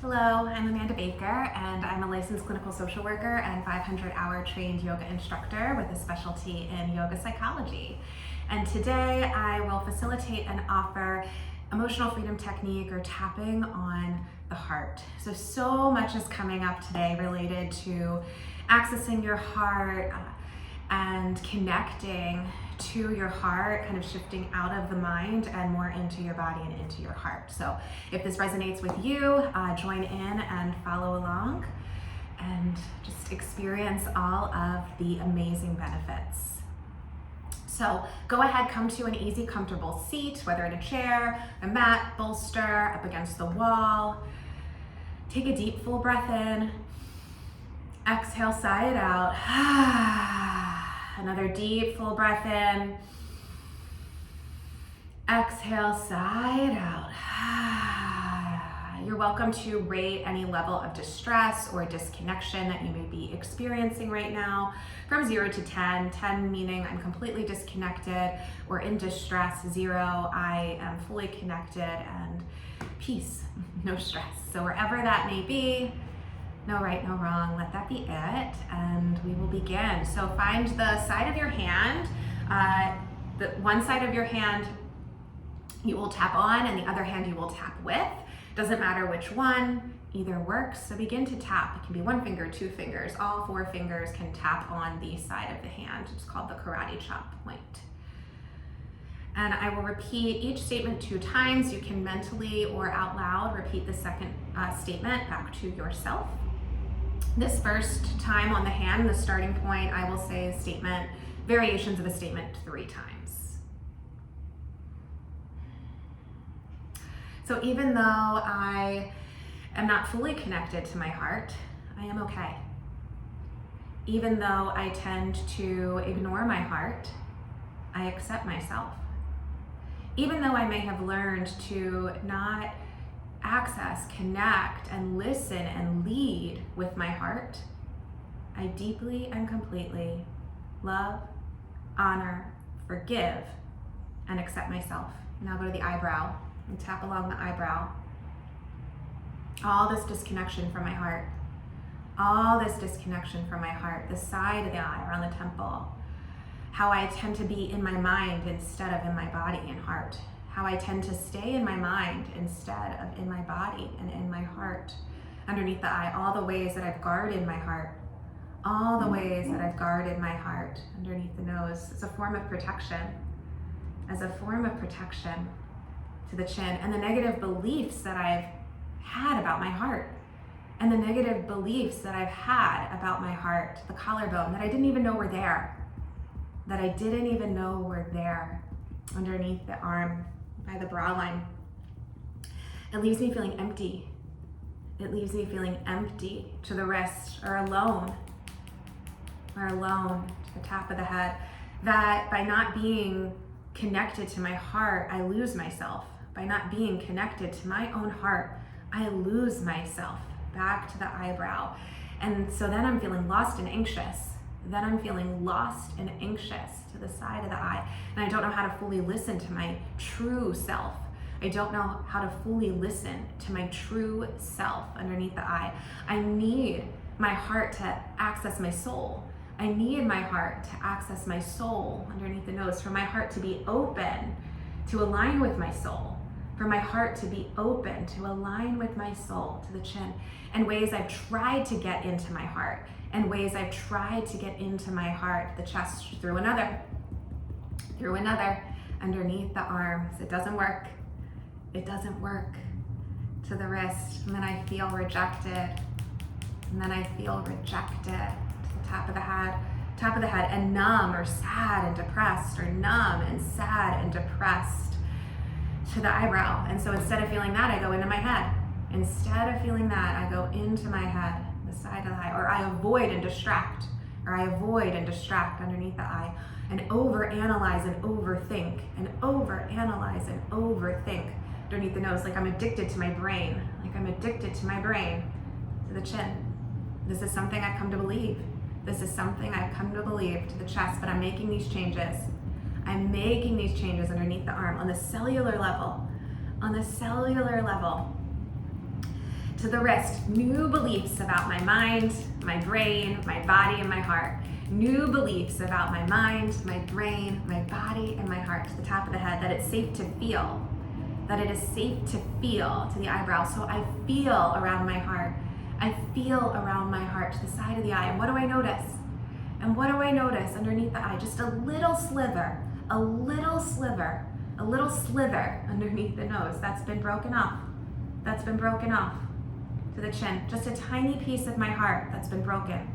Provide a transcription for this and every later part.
Hello, I'm Amanda Baker, and I'm a licensed clinical social worker and 500-hour trained yoga instructor with a specialty in yoga psychology. And today I will facilitate and offer emotional freedom technique or tapping on the heart. So much is coming up today related to accessing your heart and connecting to your heart, kind of shifting out of the mind and more into your body and into your heart. So if this resonates with you, join in and follow along and just experience all of the amazing benefits. So go ahead, come to an easy, comfortable seat, whether in a chair, a mat, bolster, up against the wall. Take a deep, full breath in. Exhale, sigh it out. Another deep, full breath in. Exhale, sigh it out. You're welcome to rate any level of distress or disconnection that you may be experiencing right now from 0 to 10. 10 meaning I'm completely disconnected or in distress. 0, I am fully connected and peace, no stress. So wherever that may be, no right, no wrong, let that be it, and we will begin. So find the side of your hand, the one side of your hand you will tap on and the other hand you will tap with. Doesn't matter which one, either works. So begin to tap. It can be 1 finger, 2 fingers, all 4 fingers can tap on the side of the hand. It's called the karate chop point. And I will repeat each statement 2 times. You can mentally or out loud repeat the second statement back to yourself. This first time on the hand, the starting point, I will say a statement, variations of a statement 3 times. So even though I am not fully connected to my heart, I am okay. Even though I tend to ignore my heart, I accept myself. Even though I may have learned to not access, connect, and listen and lead with my heart, I deeply and completely love, honor, forgive, and accept myself. Now go to the eyebrow and tap along the eyebrow. All this disconnection from my heart, all this disconnection from my heart, the side of the eye, around the temple, how I tend to be in my mind instead of in my body and heart, how I tend to stay in my mind instead of in my body and in my heart, underneath the eye, all the ways that I've guarded my heart, all the ways that I've guarded my heart, underneath the nose, as a form of protection, to the chin, and the negative beliefs that I've had about my heart, and the negative beliefs that I've had about my heart, the collarbone, that I didn't even know were there, underneath the arm, by the bra line. It leaves me feeling empty. It leaves me feeling empty to the wrist, or alone to the top of the head. That by not being connected to my heart, I lose myself. By not being connected to my own heart, I lose myself. Back to the eyebrow. And so then I'm feeling lost and anxious. To the side of the eye. And I don't know how to fully listen to my true self. I don't know how to fully listen to my true self underneath the eye. I need my heart to access my soul. Underneath the nose, for my heart to be open to align with my soul. To the chin. And ways I've tried to get into my heart. The chest, through another, underneath the arms. It doesn't work. To the wrist, and then I feel rejected. To the top of the head, and numb or sad and depressed, to the eyebrow. And so instead of feeling that, I go into my head. The side of the eye, or I avoid and distract underneath the eye, and overanalyze and overthink, underneath the nose, like I'm addicted to my brain, to the chin. This is something I've come to believe. To the chest, but I'm making these changes. underneath the arm on the cellular level, To the wrist, new beliefs about my mind, my brain, my body, and my heart. New beliefs about my mind, my brain, my body, and my heart. To the top of the head, that it's safe to feel. That it is safe to feel. To the eyebrow, so I feel around my heart. I feel around my heart, to the side of the eye. And what do I notice? And what do I notice underneath the eye? Just a little sliver, a little sliver, a little slither underneath the nose. That's been broken off. That's been broken off. To the chin, just a tiny piece of my heart that's been broken.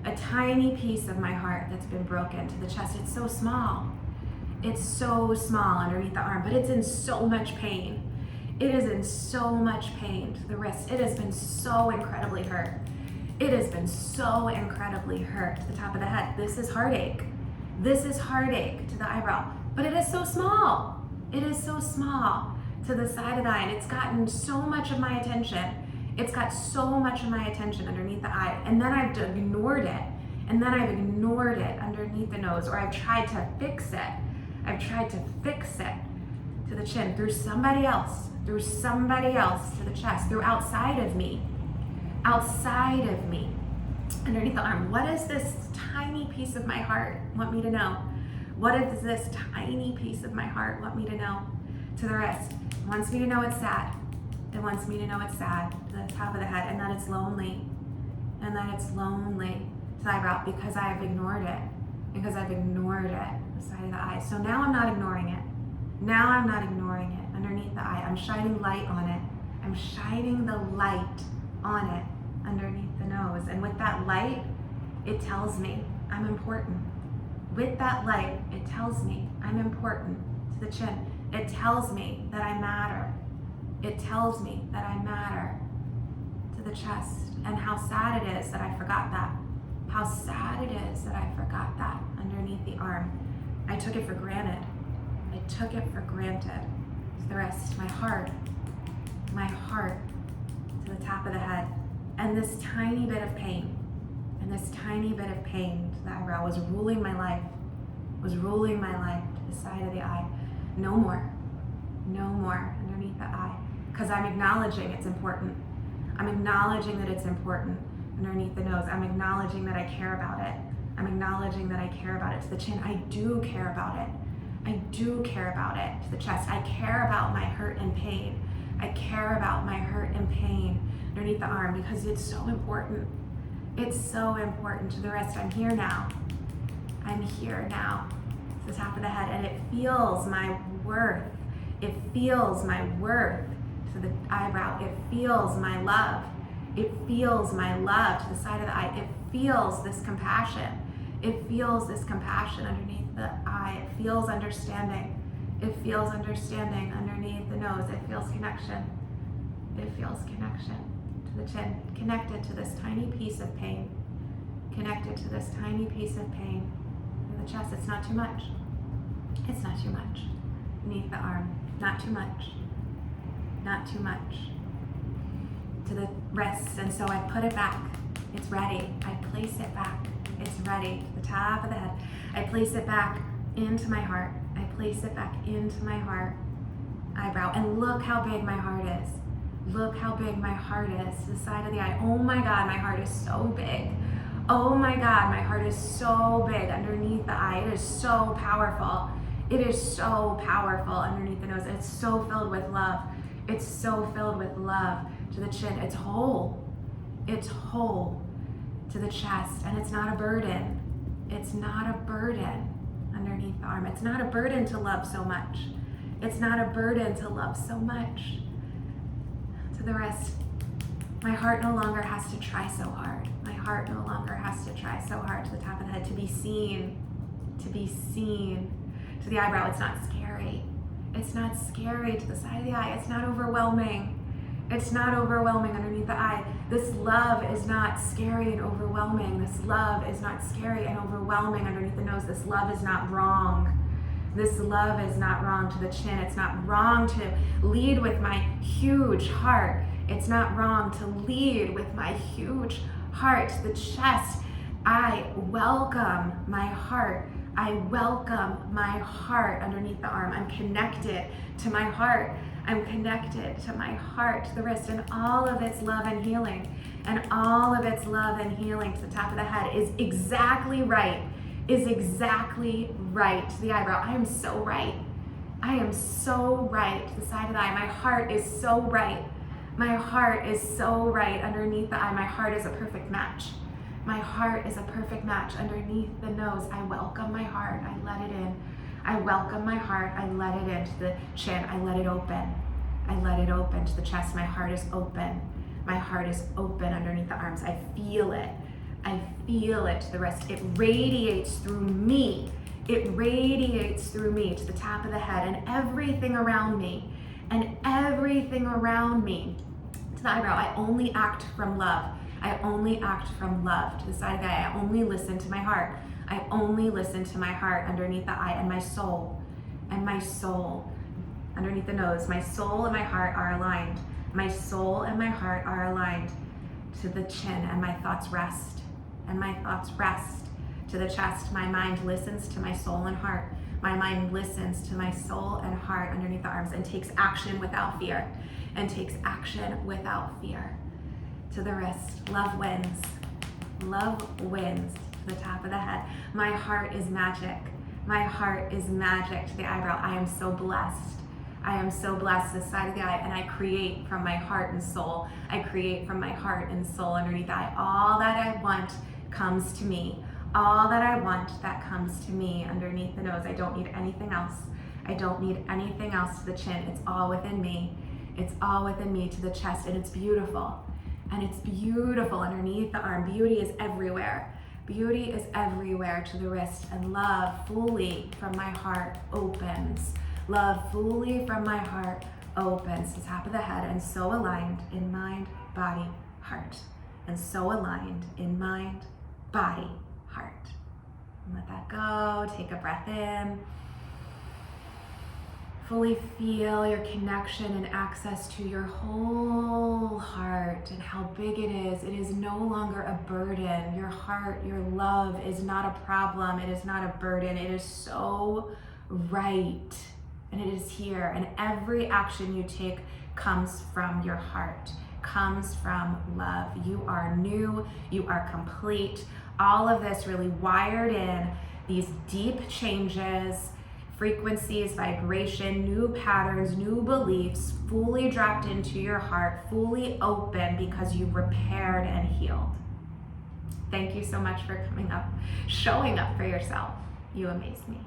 A tiny piece of my heart that's been broken. To the chest, it's so small. It's so small underneath the arm, but it's in so much pain. It is in so much pain. To the wrist, it has been so incredibly hurt. It has been so incredibly hurt. To the top of the head, this is heartache. This is heartache. To the eyebrow, but it is so small. It is so small. To the side of the eye, and it's gotten so much of my attention. It's got so much of my attention underneath the eye, and then I've ignored it, and then I've ignored it underneath the nose, or I've tried to fix it. I've tried to fix it to the chin through somebody else, to the chest, through outside of me, underneath the arm. What does this tiny piece of my heart want me to know? What does this tiny piece of my heart want me to know? To the wrist, it wants me to know it's sad. It wants me to know it's sad, to the top of the head, and that it's lonely. And that it's lonely. To the eyebrow, because I've ignored it. Because I've ignored it, the side of the eye. So now I'm not ignoring it. Now I'm not ignoring it. Underneath the eye, I'm shining light on it. I'm shining the light on it underneath the nose. And with that light, it tells me I'm important. With that light, it tells me I'm important. To the chin, it tells me that I matter. It tells me that I matter. To the chest, and how sad it is that I forgot that. How sad it is that I forgot that underneath the arm. I took it for granted. I took it for granted. To the rest, my heart, to the top of the head. And this tiny bit of pain, to the eyebrow was ruling my life, to the side of the eye. No more underneath the eye. Because I'm acknowledging it's important. I'm acknowledging that it's important underneath the nose. I'm acknowledging that I care about it. To the chin, I do care about it. To the chest, I care about my hurt and pain. Underneath the arm, because it's so important. To the rest, I'm here now. To the top of the head, and it feels my worth. To the eyebrow, it feels my love. To the side of the eye, it feels this compassion. Underneath the eye. It feels understanding underneath the nose. It feels connection. To the chin, connected to this tiny piece of pain. To the chest, it's not too much. Beneath the arm, not too much. To the wrists, and so I put it back. It's ready. I place it back. It's ready. To the top of the head. I place it back into my heart. Eyebrow, and look how big my heart is. To the side of the eye. Oh my God, my heart is so big. Underneath the eye. It is so powerful. Underneath the nose. It's so filled with love. To the chin, it's whole. To the chest, and it's not a burden. Underneath the arm. It's not a burden to love so much. To the rest, my heart no longer has to try so hard. To the top of the head, to be seen. To the eyebrow, it's not scary. To the side of the eye, it's not overwhelming. Underneath the eye. This love is not scary and overwhelming. Underneath the nose. This love is not wrong. To the chin, it's not wrong to lead with my huge heart. To the chest, I welcome my heart. Underneath the arm, I'm connected to my heart. I'm connected to my heart, to the wrist, and all of its love and healing. And all of its love and healing to the top of the head is exactly right. Is exactly right. To the eyebrow, I am so right. I am so right. To the side of the eye, my heart is so right. My heart is so right underneath the eye. My heart is a perfect match. My heart is a perfect match underneath the nose. I welcome my heart. I let it in. I welcome my heart. I let it into the chin. I let it open. I let it open to the chest. My heart is open. My heart is open underneath the arms. I feel it. I feel it to the wrist. It radiates through me. It radiates through me to the top of the head and everything around me. And everything around me to the eyebrow. I only act from love. I only act from love. To the side of the eye, I only listen to my heart. I only listen to my heart underneath the eye, and my soul underneath the nose. My soul and my heart are aligned. My soul and my heart are aligned to the chin, and my thoughts rest. And my thoughts rest to the chest. My mind listens to my soul and heart. My mind listens to my soul and heart underneath the arms and takes action without fear. And takes action without fear. To the wrist. Love wins. Love wins. To the top of the head. My heart is magic. My heart is magic. To the eyebrow. I am so blessed. I am so blessed. To the side of the eye. And I create from my heart and soul. I create from my heart and soul underneath the eye. All that I want comes to me. All that I want that comes to me underneath the nose. I don't need anything else. I don't need anything else to the chin. It's all within me. It's all within me to the chest, and it's beautiful. And it's beautiful underneath the arm. Beauty is everywhere. Beauty is everywhere to the wrist. And love fully from my heart opens. Love fully from my heart opens to the top of the head, and so aligned in mind, body, heart. And so aligned in mind, body, heart. And let that go. Take a breath in. Fully feel your connection and access to your whole heart and how big it is. It is no longer a burden. Your heart, your love is not a problem. It is not a burden. It is so right. And it is here. And every action you take comes from your heart, comes from love. You are new. You are complete. All of this really wired in, these deep changes, frequencies, vibration, new patterns, new beliefs, fully dropped into your heart, fully open because you repaired and healed. Thank you so much for coming up, showing up for yourself. You amaze me.